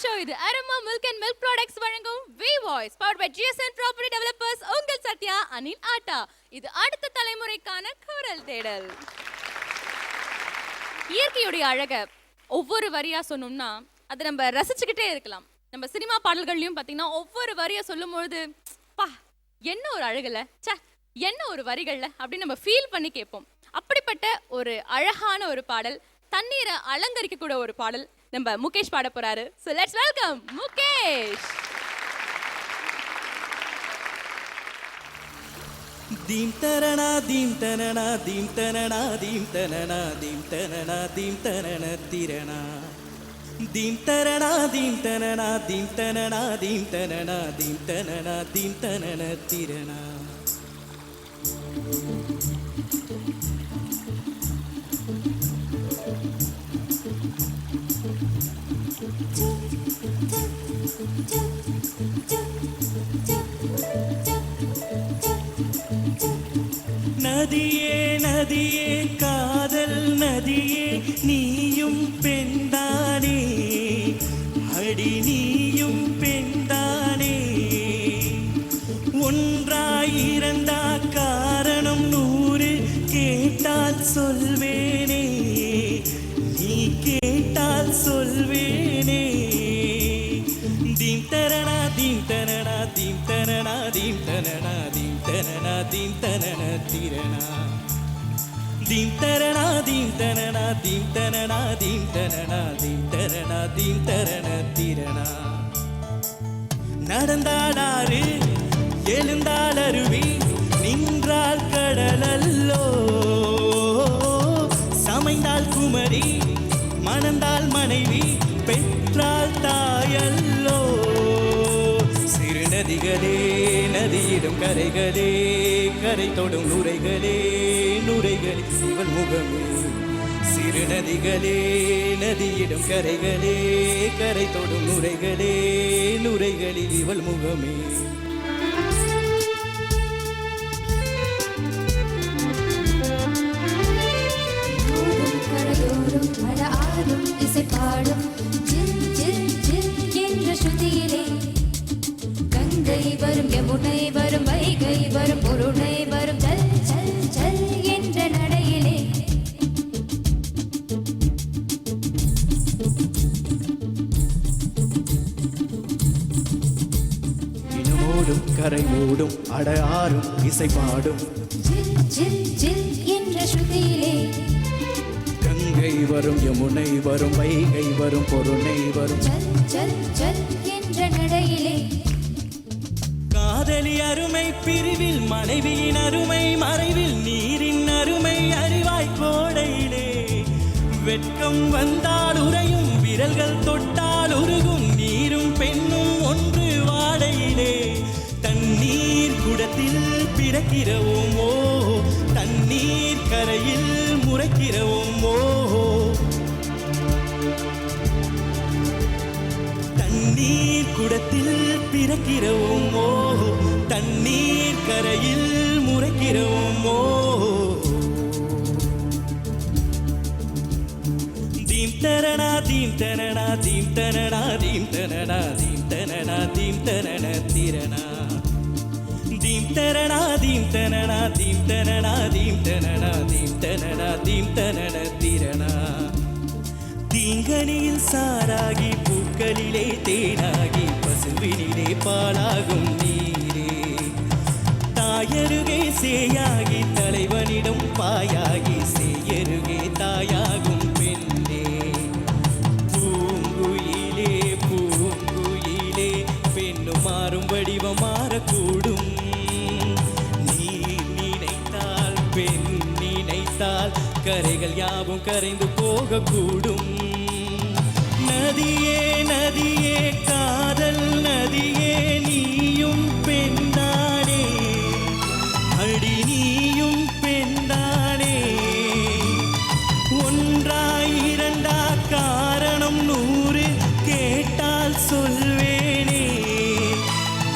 Show இது Aroma milk and milk products வழங்கும் V voice powered by GSN property developers. உங்கள் சத்யா அனில் ஆட்டா. இது அடுத்த தலைமுறைக்கான குரல் தேடல். இயற்கையுடைய அழக ஒவ்வொரு வரியா சொன்னோம்னா அதை நம்ம ரசிச்சுக்கிட்டே இருக்கலாம். நம்ம சினிமா பாடல்கள்லையும் பார்த்தீங்கன்னா ஒவ்வொரு வரியா சொல்லும் பொழுது பா என்ன ஒரு அழகுல சே என்ன ஒரு வரிகள்ல அப்படின்னு நம்ம ஃபீல் பண்ணி கேட்போம். அப்படிப்பட்ட ஒரு அழகான ஒரு பாடல், தண்ணீரை அலங்கரிக்க கூட ஒரு பாடல் நம்ம முகேஷ் பாட போறாரு. So let's welcome Mukesh. தீம் தரணா தீம் தரணா தீம் தரணா தீம் தரணா தீம் தரணா தீம் தரண திரணா தீம் தரணா தீம் தரணா தீம் தரணா தீம் தரணா தீம் தரணா தீம் தரண திரணா. நதியே நதியே காதல் நதியே நீயும் பெண்தானே, அடி நீயும் பெண்தானே. ஒன்றாயிரண்டா காரணம் 100 கேட்டால் சொல்வேனே, நீ கேட்டால் சொல்வேனே. தீம் தரணா தீம் தரணா தீம் தரணா தீம் தரணா தீம் தரணா தீம் தரண திரணா தீம் தரணா தீம் தரணா தீம் தரணா தீம் தரணா தீம் தரணா தீம் தரண திரணா. நடந்தாடாறு எழுந்தாள் அருவி, நின்றால் கடலல்லோ. சமைந்தால் குமரி, மணந்தால் மனைவி, பெற்றால் தாயல்லோ. சிறு நதிகளே நதியிடும் கரைகளே, கரை தொடும் நுரைகளே நுரைகளே இவள் முகமே. சிறு நதிகளே நதியிடும் கரைகளே, கரை தொடும் நுரைகளே நுரைகளில் இவள் முகமே. பாடும் ஜில் ஜில் ஜில் என்ற ஸ்ருதியிலே கங்கை வரும் யமுனை வரும் வைகை வரும் பொருணை வரும் ஜல் ஜல் ஜல் என்ற நடையிலே. இனமோடும் கரை மூடும் அடையாறும் இசை பாடும் ஜில் ஜில் ஜில் என்ற ஸ்ருதியிலே கங்கை வரும் யமுனை வரும் வைகை வரும் பொருணை வரும் ஜல் ஜல் ஜல் என்ற நடையிலே. காதலி அருமை பிரிவில், மனைவியின் அருமை மறைவில், நீரின் அருமை அறிவாய் கோடையிலே. வெட்கம் வந்தால் உறையும், விரல்கள் தொட்டால் உருகும், நீரும் பெண்ணும் ஒன்று வாடையிலே. தண்ணீர் குடத்தில் பிறக்கிறவோமோ, தண்ணீர் கரையில் முறைக்கிறவோமோ. தண்ணீர் குடத்தில் பிறக்கிறவோமோ, தண்ணீர் கரையில் முறைக்கிறவோமோ. தீம் தரணா தீம் தரணா தீம் தரணா தீம் தரணா தீம் தரணா தீம் தரண திரணா தீம் தரணா தீம் தரணா தீம் தரணா தீம் தரணா தீம் தரணா தீம் தரண திரணா. தீங்கனியில் சாராகி, பூக்களிலே தேனாகி, பசுவினிலே பாலாகும் நீரே. தாயருகே சேயாகி, தலைவனிடம் பாயாகி, சேயருகே தாயாகும் பெண்ணே. பூங்குயிலே பூங்குயிலே பெண்ணும் மாறும் வடிவம் மாறக்கூடும். நீ நினைத்தால் பெண் நினைத்தால் கரைகள் யாவும் கரைந்து போகக்கூடும். நதியே நதியே காதல் நதியே நீயும் பெண்தானே, அடி நீயும் பெண்தானே. ஒன்றாயிரண்டா காரணம் 100 கேட்டால் சொல்வேனே,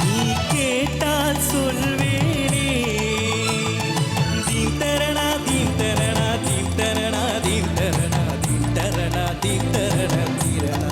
நீ கேட்டால் சொல்வேனே. தீம் தரணா தீம் தரணா தீம் தரணா தீம் தரணா தீம் தரணா தீம் தரண திரணா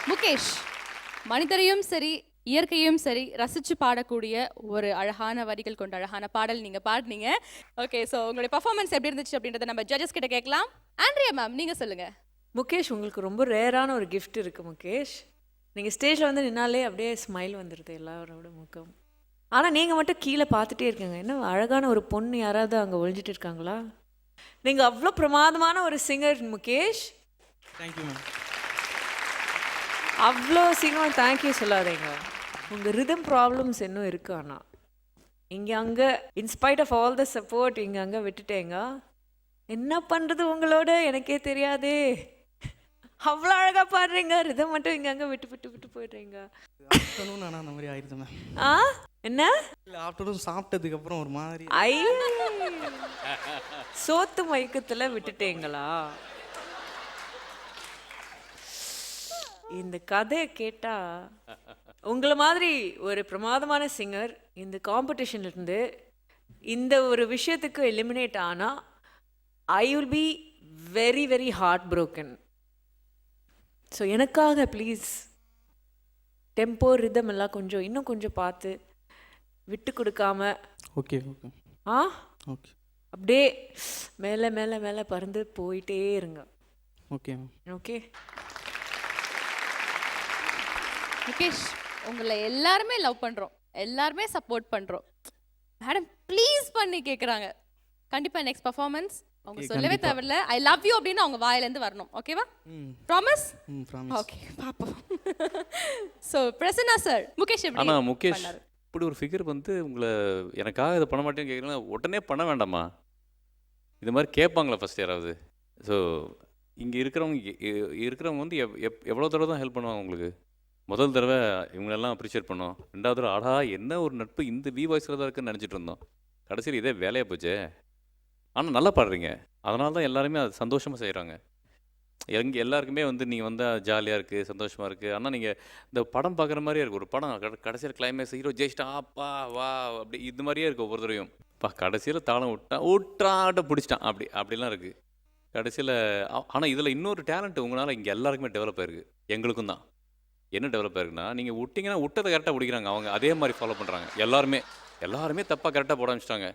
முகேஷ், மனிதரையும் சரி இயற்கையும் சரி ரசிச்சு பாடக்கூடிய ஒரு அழகான வரிகள் கொண்ட அழகான பாடல் நீங்க பாடுனீங்க. ஓகே, ஸோ உங்களுடைய பர்ஃபார்மன்ஸ் எப்படி இருந்துச்சு அப்படின்றத நம்ம ஜட்ஜஸ் கிட்ட கேட்கலாம். ஆண்ட்ரியா மேம், நீங்க சொல்லுங்க. முகேஷ், உங்களுக்கு ரொம்ப ரேரான ஒரு கிஃப்ட் இருக்குது முகேஷ். நீங்கள் ஸ்டேஜில் வந்து நின்னாலே அப்படியே ஸ்மைல் வந்துடுது எல்லாரோட முகம். ஆனால் நீங்கள் மட்டும் கீழே பார்த்துட்டே இருக்கீங்க. என்ன அழகான ஒரு பொண்ணு யாராவது அங்கே ஒழிஞ்சிட்டு இருக்காங்களா? நீங்கள் அவ்வளோ பிரமாதமான ஒரு சிங்கர் முகேஷ். Thank you ma'am. அவ்வளோ சீக்கிரம் தேங்க்யூ சொல்லாதீங்க. உங்கள் ரிதம் ப்ராப்ளம்ஸ் இன்னும் இருக்கு. ஆனால் இங்கே அங்கே in spite of all the support இங்கே அங்கே விட்டுட்டேங்க. என்ன பண்ணுறது உங்களோட எனக்கே தெரியாதே. அவ்வளோ அழகாக பாடுறீங்க, ரிதம் மட்டும் இங்கே அங்கே விட்டு விட்டு விட்டு போயிடுறீங்க. ஆஃப்டர்நூன் ஆனால் அந்த மாதிரி ஆயிடுது மேம். ஆ என்ன இல்லை, ஆஃப்டர்நூன் சாப்பிட்டதுக்கப்புறம் ஒரு மாதிரி ஐ சோத்து மயக்கத்தில் விட்டுட்டீங்களா? இந்த கதையை கேட்டா உங்களை மாதிரி ஒரு பிரமாதமான சிங்கர் இந்த காம்படிஷன்ல இருந்து இந்த ஒரு விஷயத்துக்கு எலிமினேட் ஆனா I will be very very hard broken. So எனக்காக ப்ளீஸ் டெம்போ ரிதம் எல்லாம் கொஞ்சம் இன்னும் கொஞ்சம் பார்த்து விட்டு கொடுக்காம ஓகே ஓகே ஆ ஓகே அப்படியே மேலே மேலே மேலே பறந்து போயிட்டே இருங்க. Okay ma'am. ஓகே முகேஷ், உங்களை எல்லாருமே லவ் பண்றோம், எல்லாருமே சப்போர்ட் பண்றோம். மேடம் ப்ளீஸ் பண்ணி கேக்குறாங்க. கண்டிப்பா நெக்ஸ்ட் பர்ஃபார்மன்ஸ் அவங்க Okay, சொல்லவே கண்டிப்பா. தேவையில்ல, ஐ லவ் யூ அப்படின்னு அவங்க வாயில இருந்து வரணும். ஓகேவா? ம் ப்ராமிஸ்? ம் ப்ராமிஸ். ஓகே, பாப்போம். சோ பிரசன்னா சார், முகேஷ் எப்படி ஆனால் முகேஷ் பண்ணாரு? இப்படி ஒரு ஃபிகர் வந்து உங்களை எனக்காக இதை பண்ண மாட்டேன்னு கேட்குறேன். உடனே பண்ண வேண்டாமா? இது மாதிரி கேட்பாங்களா ஃபஸ்ட் யாராவது? ஸோ இங்கே இருக்கிறவங்க வந்து எவ்வளோ தடவை தான் ஹெல்ப் பண்ணுவாங்க உங்களுக்கு? முதல் தடவை இவங்களெல்லாம் அப்ரிஷியேட் பண்ணோம், ரெண்டாவது தடவை ஆடா என்ன ஒரு நட்பு இந்த வி வாய்ஸில் தான் இருக்குன்னு நினச்சிட்டு இருந்தோம். கடைசியில் இதே வேலையாக போச்சே. ஆனால் நல்லா பாடுறீங்க, அதனால தான் எல்லாருமே அது சந்தோஷமாக செய்கிறாங்க. எல்லாருக்குமே வந்து நீங்கள் வந்தால் ஜாலியாக இருக்குது, சந்தோஷமாக இருக்குது. ஆனால் நீங்கள் இந்த படம் பார்க்குற மாதிரியே இருக்குது. ஒரு படம் கடைசியில் கிளைமேக்ஸ் ஹீரோ ஜெயிச்சிட்டா அப்பா வா அப்படி இது மாதிரியே இருக்குது ஒவ்வொரு தடவையும். கடைசியில் தாளம் விட்டாட்ட பிடிச்சிட்டான் அப்படிலாம் இருக்குது கடைசியில். ஆனால் இதில் இன்னொரு டேலண்ட் உங்களால் இங்கே எல்லாருக்குமே டெவலப் ஆயிருக்கு, எங்களுக்கும் தான். என்ன டெவலப் ஆயிருக்குன்னா, நீங்கள் விட்டிங்கன்னா விட்டதை கரெக்டாக பிடிக்கிறாங்க அவங்க, அதே மாதிரி ஃபாலோ பண்ணுறாங்க. எல்லாருமே தப்பாக கரெக்டாக போட ஆரம்பிச்சிட்டாங்க.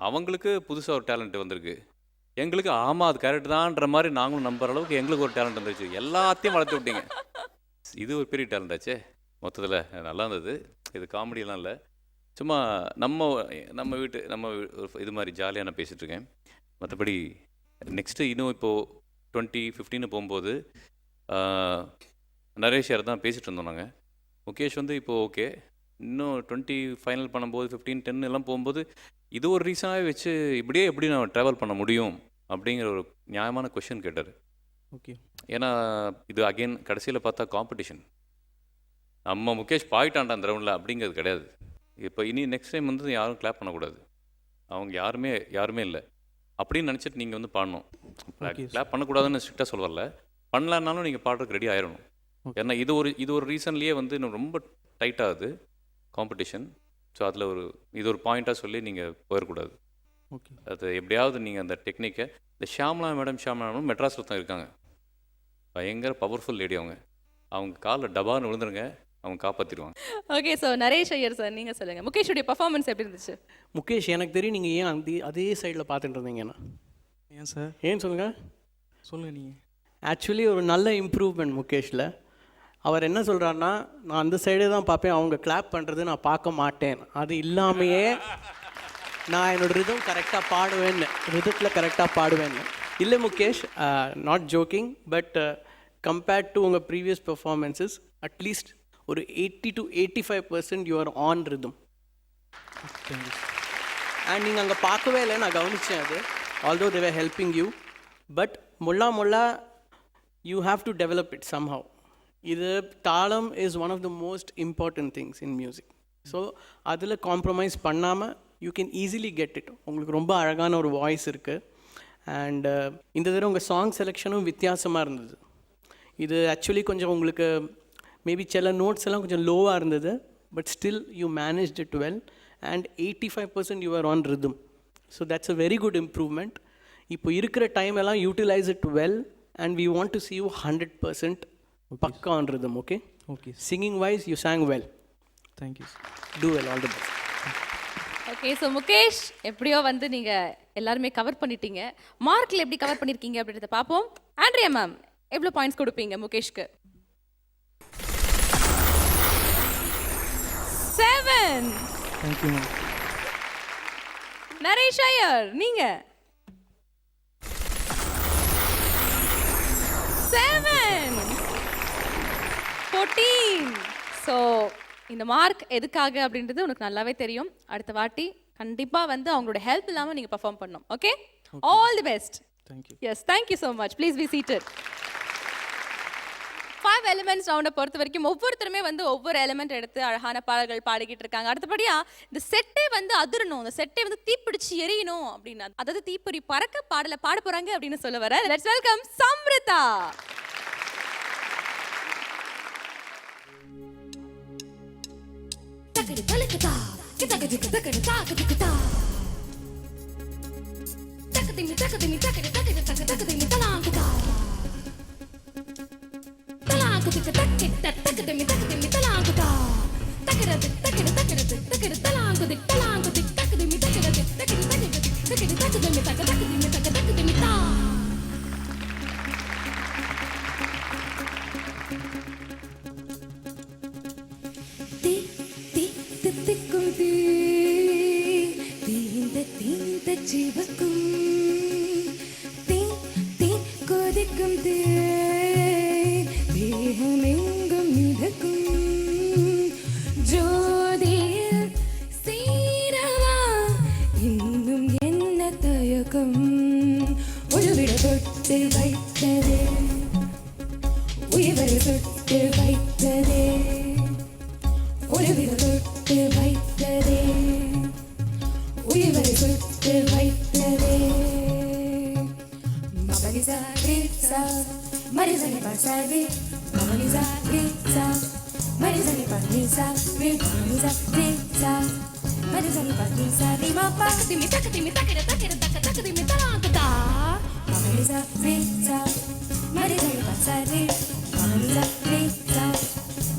அவங்களுக்கு புதுசாக ஒரு டேலண்ட் வந்திருக்கு. எங்களுக்கு ஆமாம் அது கரெக்ட் தான்ற மாதிரி நாங்களும் நம்புற அளவுக்கு எங்களுக்கு ஒரு டேலண்ட் வந்துருச்சு. எல்லாத்தையும் வளர்த்து விட்டீங்க. இது ஒரு பெரிய டேலண்ட் ஆச்சே மொத்தத்தில். நல்லா இருந்தது. இது காமெடியெல்லாம் இல்லை, சும்மா நம்ம இது மாதிரி ஜாலியாக நான் பேசிகிட்ருக்கேன். மற்றபடி நெக்ஸ்ட்டு இன்னும் இப்போது 2015 போகும்போது நரேஷ் யார் தான் பேசிகிட்டு இருந்தோம் நாங்கள். முகேஷ் வந்து இப்போது ஓகே, இன்னும் 20 ஃபைனல் பண்ணும்போது 15, 10 எல்லாம் போகும்போது இது ஒரு ரீசனாகவே வச்சு இப்படியே எப்படி நான் ட்ராவல் பண்ண முடியும் அப்படிங்கிற ஒரு நியாயமான கொஷின் கேட்டார். ஓகே. ஏன்னா இது அகெயின் கடைசியில் பார்த்தா காம்படிஷன். நம்ம முகேஷ் பாயிட்டான்டா அந்த ரவுண்டில் அப்படிங்கிறது கிடையாது. இப்போ இனி நெக்ஸ்ட் டைம் வந்து யாரும் கிளாப் பண்ணக்கூடாது. அவங்க யாருமே இல்லை அப்படின்னு நினச்சிட்டு நீங்கள் வந்து பாடணும். கிளாப் பண்ணக்கூடாதுன்னு ஸ்ட்ரிக்டாக சொல்ல வரல, பண்ணலன்னாலும் நீங்கள் பாடுறதுக்கு ரெடி ஆயிடணும். ஏன்னா இது ஒரு ரீசன்லேயே வந்து இன்னும் ரொம்ப டைட்டாகுது காம்படிஷன். ஸோ அதில் இது ஒரு பாயிண்ட்டாக சொல்லி நீங்கள் போயிடக்கூடாது. ஓகே. அது எப்படியாவது நீங்கள் அந்த டெக்னிக்கை இந்த ஷாம்லா மேடம் மெட்ராஸில் தான் இருக்காங்க. பயங்கர பவர்ஃபுல் லேடி அவங்க காலில் டபான்னு விழுந்துருங்க, அவங்க காப்பாற்றிடுவாங்க. Okay, so Naresh Iyer sir நீங்கள் சொல்லுங்கள், முகேஷுடைய பர்ஃபார்மன்ஸ் எப்படி இருந்துச்சு? முகேஷ், எனக்கு தெரியும் நீங்கள் ஏன் அதே சைடில் பார்த்துட்டு இருந்தீங்கன்னா. ஏன் சார்? ஏன்னு சொல்லுங்கள். சொல்லுங்கள் நீங்கள். ஆக்சுவலி ஒரு நல்ல இம்ப்ரூவ்மெண்ட் முகேஷில். அவர் என்ன சொல்கிறாருன்னா, நான் அந்த சைடே தான் பார்ப்பேன், அவங்க கிளாப் பண்ணுறது நான் பார்க்க மாட்டேன். அது இல்லாமையே நான் என்னோடய ரிதம் கரெக்டாக பாடுவேன்னு, ரிதத்தில் கரெக்டாக பாடுவேன்னு. இல்லை Mukesh, not joking, but compared to உங்கள் ப்ரீவியஸ் பெர்ஃபார்மன்ஸஸ் அட்லீஸ்ட் ஒரு 80 to 85% you are on rhythm. And நீங்கள் அங்கே பார்க்கவே இல்லை, நான் கவனித்தேன் அது. Although they're helping you, but முல்லா you have to develop it somehow. இது தாளம் is one of the most important things in music. So அதில் காம்ப்ரமைஸ் பண்ணாமல் you can easily get it. உங்களுக்கு ரொம்ப அழகான ஒரு வாய்ஸ் இருக்குது. அண்ட் இந்த தடவை உங்கள் சாங் செலெக்ஷனும் வித்தியாசமாக இருந்தது. இது ஆக்சுவலி கொஞ்சம் உங்களுக்கு மேபி சில நோட்ஸ் எல்லாம் கொஞ்சம் லோவாக இருந்தது, but still you managed it well. And 85% you are on rhythm. So that's a very good improvement. இப்போ இருக்கிற டைம் எல்லாம் utilise it well, and we want to see you 100% Pakka on rhythm, okay? Okay Singing wise, you sang well. Thank you Do well, all the best. Okay so Mukesh எப்படியோ வந்து நீங்க எல்லாருமே cover பண்ணிட்டீங்க. மார்க்ல எப்படி cover பண்ணிருக்கீங்க அப்படின்றத பார்ப்போம். ஆண்ட்ரியா மேம் எவ்வளோ பாயிண்ட்ஸ் கொடுப்பீங்க முகேஷ்க்கு? 7. Thank you ma'am. நரேஷ் ஐயர் நீங்க 7. 14. ஸோ இந்த மார்க் எதுக்காக அப்படின்றது உனக்கு நல்லாவே தெரியும். அடுத்த வாட்டி கண்டிப்பா வந்து அவங்களோட ஹெல்ப் இல்லாம நீங்க பெர்ஃபார்ம் பண்ணணும். Okay, all the best. Thank you. Yes, thank you so much. Please be seated. 5 elements ரவுண்டை பொறுத்த வரைக்கும் ஒவ்வொருத்தருமே வந்து ஒவ்வொரு எலிமெண்ட் எடுத்து அழகான பாடல்கள் பாடிக்கிட்டு இருக்காங்க. அடுத்தபடியா இந்த செட்டே வந்து அதிரணும், இந்த செட்டே வந்து தீப்பிடிச்சு எரியணும் அப்படின்னா, அதாவது தீப்பொறி பறக்க பாடல பாட போறாங்க அப்படின்னு சொல்ல வர. Let's welcome Samrudha. தக்கடி தலக்கதா கிதகடி கிதகடி தாகதிகதா தக்கதிமி தக்கதிமி தக்கடி தக்கடி தக்கதிமி தலாங்கதா தலாங்கதிக தக்கடி தக்கதிமி தக்கதிமி தலாங்கதா தக்கரது தக்கடி தக்கடி தக்கடி தலாங்கதி தலாங்கதி தக்கதிமி தக்கடி தக்கடி தக்கடி தக்கதிமி தக்கதிமி தக்கதிமி தா தித்திக்கும் தீந்த ஜீவக்கும் தீன் கொதிக்கும் தேகமெங்கும் மிதக்கும் ஜோதியில் சீரவா இன்னும் என்ன தயக்கம் ஒருவிட தொட்டு வைத்ததே உயிரை தொட்டு வைத்ததே ஒருவிட தொட்டு வைத்ததே உயிரை தொட்டு வைத்ததே மபனிசா கிரிசா மரிசனி பசாதி மபனிசா கிரிசா மரிசனி பனிசா மபனிசா கிரிசா மரிசனி பனிசா ரிமா பாக்கதிமி தக்கதிமி தக்கட தக்கட தக்க தக்கதிமி தலாங்கதா மபனிசா கிரிசா மரிசனி பசாதி மபனிசா கிரிசா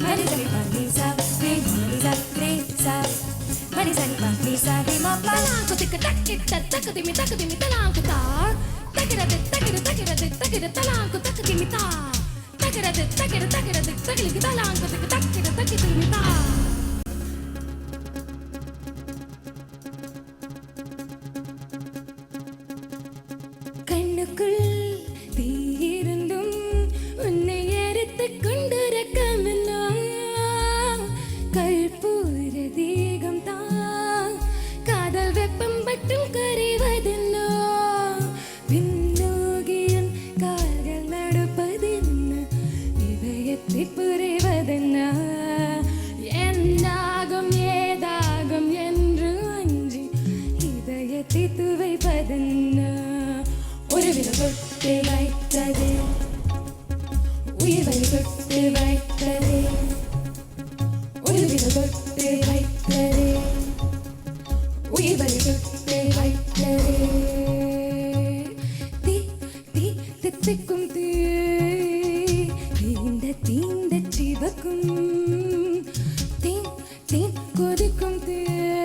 மரிசனி பனிசா மபனிசா கிரிசா மரிசனி பனிசா ரிமா பாலாங்கதிக தக்கிட்ட தக்கதிமி தக்கதிமி தலாங்கதா தக்கரது தக்கர தக்கரது தக்கர தலாங்கு தக்கதிமி தா தக்கரது தக்கர தக்கரது தக்கலிக்கு தலாங்கதிக தக்கர தக்கதிமி தா கண்ணுக்குள் தீயிருந்தும் உன்னை எரித்துக் கொண்டு ரக்கமில்லா கற்பூர தீகம் தான் காதல் வெப்பம் பட்டும் கரைவதென்னோ விண்ணோகியன் கால்கள் நடப்பதென்ன இதயத்தை புரிவதென்ன என்னாகும் ஏதாகும் என்று அஞ்சி இதயத்தை துவைப்பதென்ன ஒருவித தொட்டு வைத்ததே உயிரை தொட்டு வைத்ததே ஒருவித தொட்டு வைத்ததே உயிரை தொட்டு வைத்ததே தித்திக்கும் தீந்த ஜீவக்கும் தீன் கொதிக்கும் தேகமெங்கும்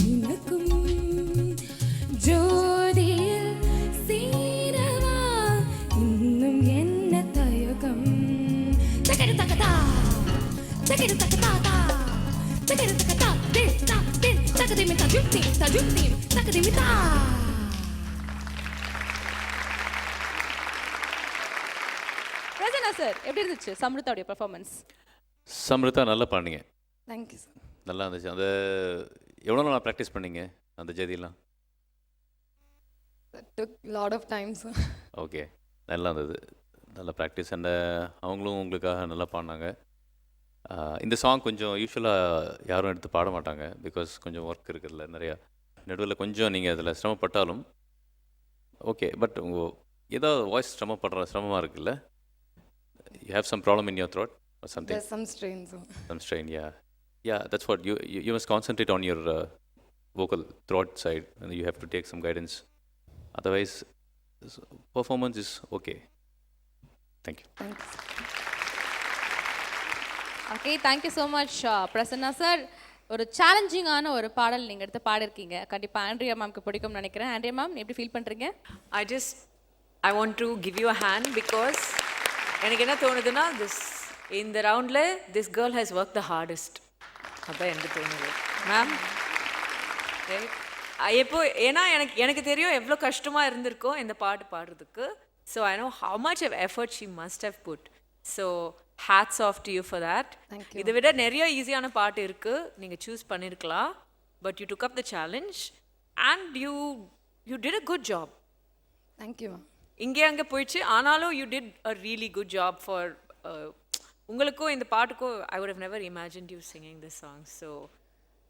மிதக்கும் ஜோதியில் சீரவா இன்னும் என்ன தயக்கம் தக்கடி தக்கதா தக்கடி தக்கதா தக்கடி தக்கதா தக்கதிமி தஜுத்தி தக்கதிமி தா ரஜனா சார் எப்படி இருந்துச்சு சம்ருதாவுடைய பெர்ஃபார்மன்ஸ்? சம்ருதா நல்லா பாடினீங்க, தேங்க்யூ சார். நல்லா இருந்துச்சு. அந்த எவ்வளோ நாள் ப்ராக்டிஸ் பண்ணீங்க அந்த ஜதியெல்லாம்? took lot of time, sir. Okay, நல்லா இருந்தது, நல்ல ப்ராக்டிஸ். அண்ட் அவங்களும் உங்களுக்காக நல்லா பாடினாங்க. இந்த சாங் கொஞ்சம் யூஸ்வலாக யாரும் எடுத்து பாட மாட்டாங்க, பிகாஸ் கொஞ்சம் ஒர்க் இருக்குதுல்ல நிறையா, நடுவில் கொஞ்சம் நீங்கள் அதில் சிரமப்பட்டாலும் ஓகே. பட் உங்கள் ஏதாவது வாய்ஸ் சிரமமாக இருக்குல்ல? You have some problem in your throat or something? There's some strain, sir. Some strain, yeah, that's what you must concentrate on your vocal throat side, and you have to take some guidance. Otherwise performance is okay. Thank you. Thanks. Okay, thank you so much Prasanna sir. ஒரு சேலஞ்சிங்கான ஒரு பாடல் நீங்கள் எடுத்து பாடிருக்கீங்க. கண்டிப்பாக Andrea மேம்க்கு பிடிக்கும்னு நினைக்கிறேன். Andrea ma'am எப்படி feel பண்ணுறீங்க? I want to give you a hand because எனக்கு என்ன தோணுதுன்னா இந்த ரவுண்டில் this girl has work the hardest. அதான் எனக்கு தோணுது மேம். எப்போ ஏன்னா எனக்கு தெரியும் எவ்வளோ கஷ்டமாக இருந்திருக்கோம் இந்த பாட்டு பாடுறதுக்கு. So I know how much of effort she must have put. So hats off to you for that. இதை விட நிறைய ஈஸியான பாட்டு இருக்குது, நீங்கள் சூஸ் பண்ணியிருக்கலாம். But you took up the challenge and you did a good job. Thank you, ma'am. இங்கே அங்கே போயிடுச்சு, ஆனாலும் you did a really good job for உங்களுக்கும் இந்த பாட்டுக்கும். I would have never imagined you singing this song. So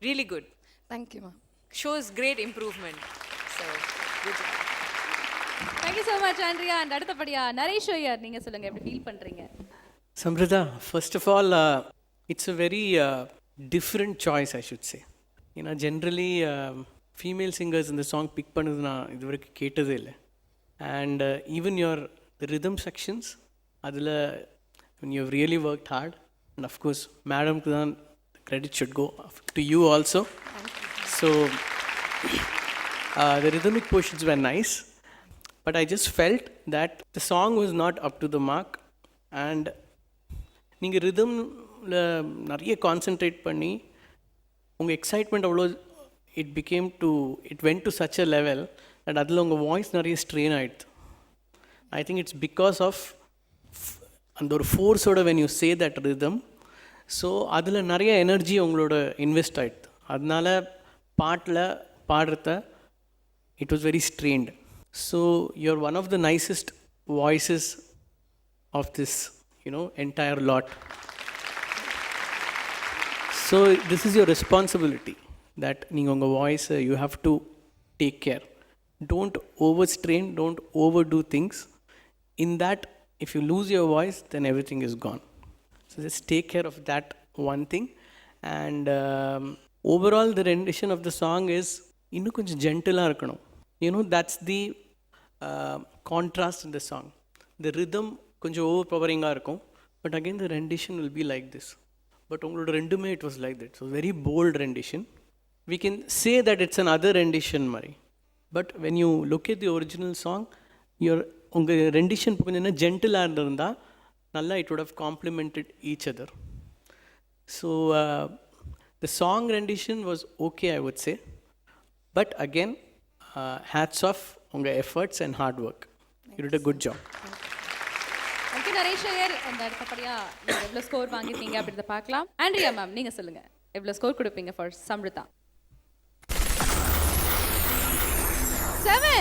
really good. Thank you, ma'am. Shows great improvement. So good job. Thank you so much Andrea. And அடுத்தபடியா நரேஷ் ஐயர், நீங்கள் சொல்லுங்கள் எப்படி feel பண்ணுறீங்க? Samrita, first of all, it's a very different choice, I should say. You know, generally, female singers in the song pick பண்ணது நான் இது வரைக்கும் கேட்டதே இல்லை. And even your rhythm sections, அதில் when you've really worked hard, and of course, madamக்கு தான் the credit should go to you also. So, the rhythmic portions were nice, but I just felt that the song was not up to the mark. And நீங்கள் ரிதமில் நிறைய concentrate பண்ணி உங்கள் excitement அவ்வளோ it went to such a level and அதில் உங்கள் voice நிறைய strain ஆகிடுது. I think it's because of அந்த ஒரு ஃபோர்ஸோட when you say that rhythm. So அதில் நிறைய எனர்ஜி உங்களோட இன்வெஸ்ட் ஆகிடுது. அதனால பாட்டில் பாடுறத it was very strained. So you are one of the nicest voices of this entire lot. So this is your responsibility that நீங்க உங்க voice you have to take care. Don't overstrain, don't overdo things. In that, if you lose your voice, then everything is gone. So just take care of that one thing. And overall the rendition of the song is இன்னும் கொஞ்சம் ஜென்டிலாக இருக்கணும். That's the contrast in the song. The rhythm கொஞ்சம் over பவரிங்காக இருக்கும், but again the rendition will be like this. But உங்களோட ரெண்டுமே it was like that. So very bold rendition. We can say that it's another rendition மாதிரி. But when you look at the original song, உங்கள் ரெண்டிஷன் கொஞ்சம் என்ன ஜென்டிலாக இருந்திருந்தால் நல்லா it would have complimented each other. So the song rendition was okay, I would say. But again hats off உங்கள் efforts and hard work. You did a good job. Thank you Naresh Iyer. அந்த அடுத்தபடியா நீங்கள் எவ்வளோ ஸ்கோர் வாங்கியிருக்கீங்க அப்படின்றத பார்க்கலாம். ஆண்ட்ரியா மேம், நீங்கள் சொல்லுங்கள் எவ்வளோ ஸ்கோர் கொடுப்பீங்க for Samrudha? 7.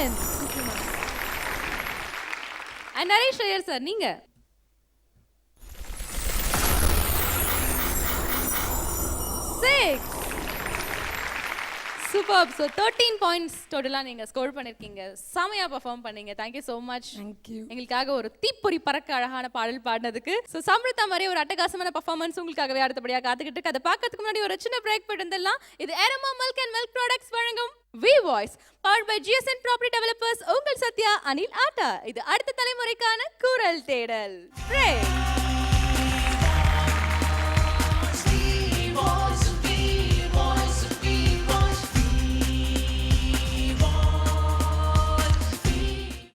And Naresh Iyer sir, நீங்கள்? 6. சூப்பர். ஸோ 13 பாயிண்ட்ஸ் டோட்டலாக நீங்கள் ஸ்கோர் பண்ணியிருக்கீங்க. செமையாக பர்ஃபார்ம் பண்ணீங்க. Thank you so much. Thank you. எங்களுக்காக ஒரு தீப்பொறி பறக்க அழகான பாடல் பாடினதுக்கு. ஸோ சம்ருதா மாதிரி ஒரு அட்டகாசமான பர்ஃபார்மன்ஸ் உங்களுக்காகவே அடுத்தபடியாக காத்துக்கிட்டு இருக்கு. அதை பார்க்கறதுக்கு முன்னாடி ஒரு சின்ன பிரேக் போட்டு இருந்தெல்லாம். இது Aroma milk and milk products வழங்கும் V voice powered by GSN property developers. உங்கள் சத்யா, அனில் ஆட்டா. இது அடுத்த தலைமுறைக்கான குரல் தேடல் பிரேக்.